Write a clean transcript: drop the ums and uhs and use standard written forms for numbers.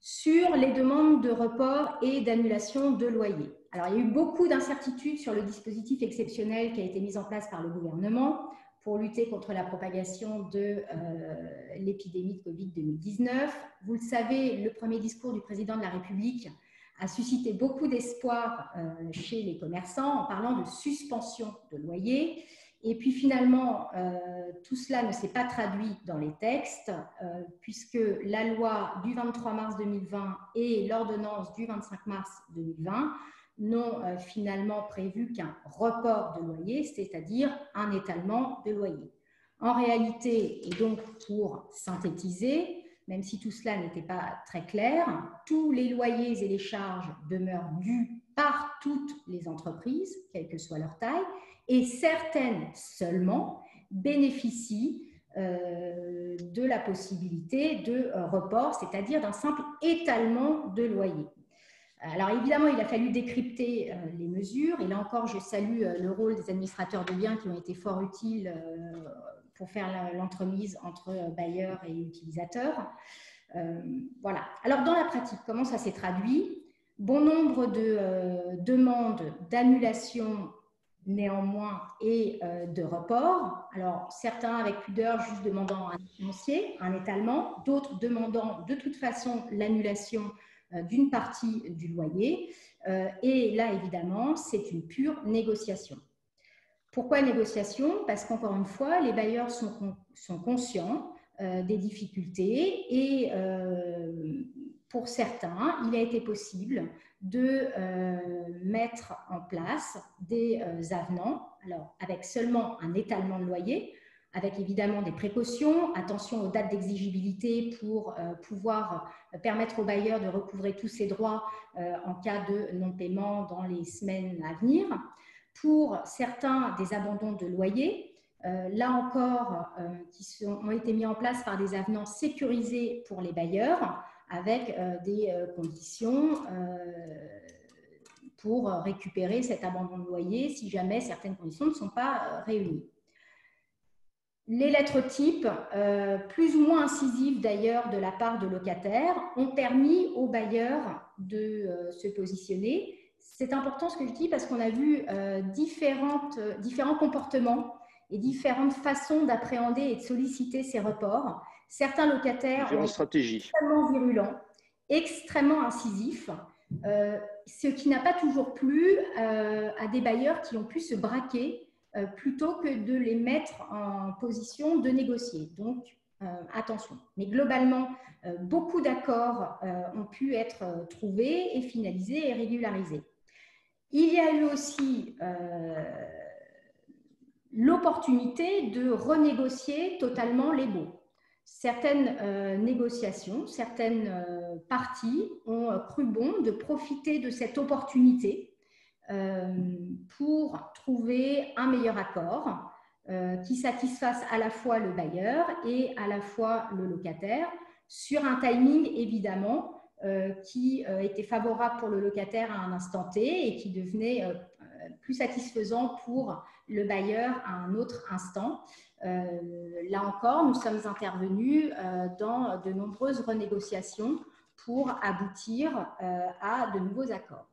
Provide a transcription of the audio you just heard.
sur les demandes de report et d'annulation de loyer. Alors, il y a eu beaucoup d'incertitudes sur le dispositif exceptionnel qui a été mis en place par le gouvernement pour lutter contre la propagation de l'épidémie de Covid-2019. Vous le savez, le premier discours du président de la République a suscité beaucoup d'espoir chez les commerçants en parlant de suspension de loyer. Et puis finalement, tout cela ne s'est pas traduit dans les textes, puisque la loi du 23 mars 2020 et l'ordonnance du 25 mars 2020 n'ont finalement prévu qu'un report de loyer, c'est-à-dire un étalement de loyer. En réalité, et donc pour synthétiser, même si tout cela n'était pas très clair, tous les loyers et les charges demeurent dus par toutes les entreprises, quelle que soit leur taille, et certaines seulement bénéficient de la possibilité de report, c'est-à-dire d'un simple étalement de loyer. Alors évidemment, il a fallu décrypter les mesures, et là encore, je salue le rôle des administrateurs de biens qui ont été fort utiles pour faire l'entremise entre bailleurs et utilisateurs. Voilà. Alors dans la pratique, comment ça s'est traduit? Bon nombre de demandes d'annulation néanmoins et de report. Alors certains avec pudeur juste demandant un financier, un étalement, d'autres demandant de toute façon l'annulation d'une partie du loyer. Et là, évidemment, c'est une pure négociation. Pourquoi négociation? Parce qu'encore une fois, les bailleurs sont conscients des difficultés et pour certains, il a été possible de mettre en place des avenants, alors avec seulement un étalement de loyer, avec évidemment des précautions, attention aux dates d'exigibilité pour pouvoir permettre aux bailleurs de recouvrer tous ses droits en cas de non-paiement dans les semaines à venir. Pour certains, des abandons de loyer, là encore, ont été mis en place par des avenants sécurisés pour les bailleurs, avec des conditions pour récupérer cet abandon de loyer si jamais certaines conditions ne sont pas réunies. Les lettres types, plus ou moins incisives d'ailleurs de la part de locataires, ont permis aux bailleurs de se positionner. C'est important ce que je dis parce qu'on a vu différents comportements et différentes façons d'appréhender et de solliciter ces reports. Certains locataires ont été extrêmement virulents, extrêmement incisifs, ce qui n'a pas toujours plu à des bailleurs qui ont pu se braquer plutôt que de les mettre en position de négocier. Donc, attention. Mais globalement, beaucoup d'accords ont pu être trouvés et finalisés et régularisés. Il y a eu aussi l'opportunité de renégocier totalement les baux. Certaines négociations, certaines parties ont cru bon de profiter de cette opportunité pour trouver un meilleur accord qui satisfasse à la fois le bailleur et à la fois le locataire sur un timing évidemment qui était favorable pour le locataire à un instant T et qui devenait plus satisfaisant pour le bailleur à un autre instant. Là encore, nous sommes intervenus dans de nombreuses renégociations pour aboutir à de nouveaux accords.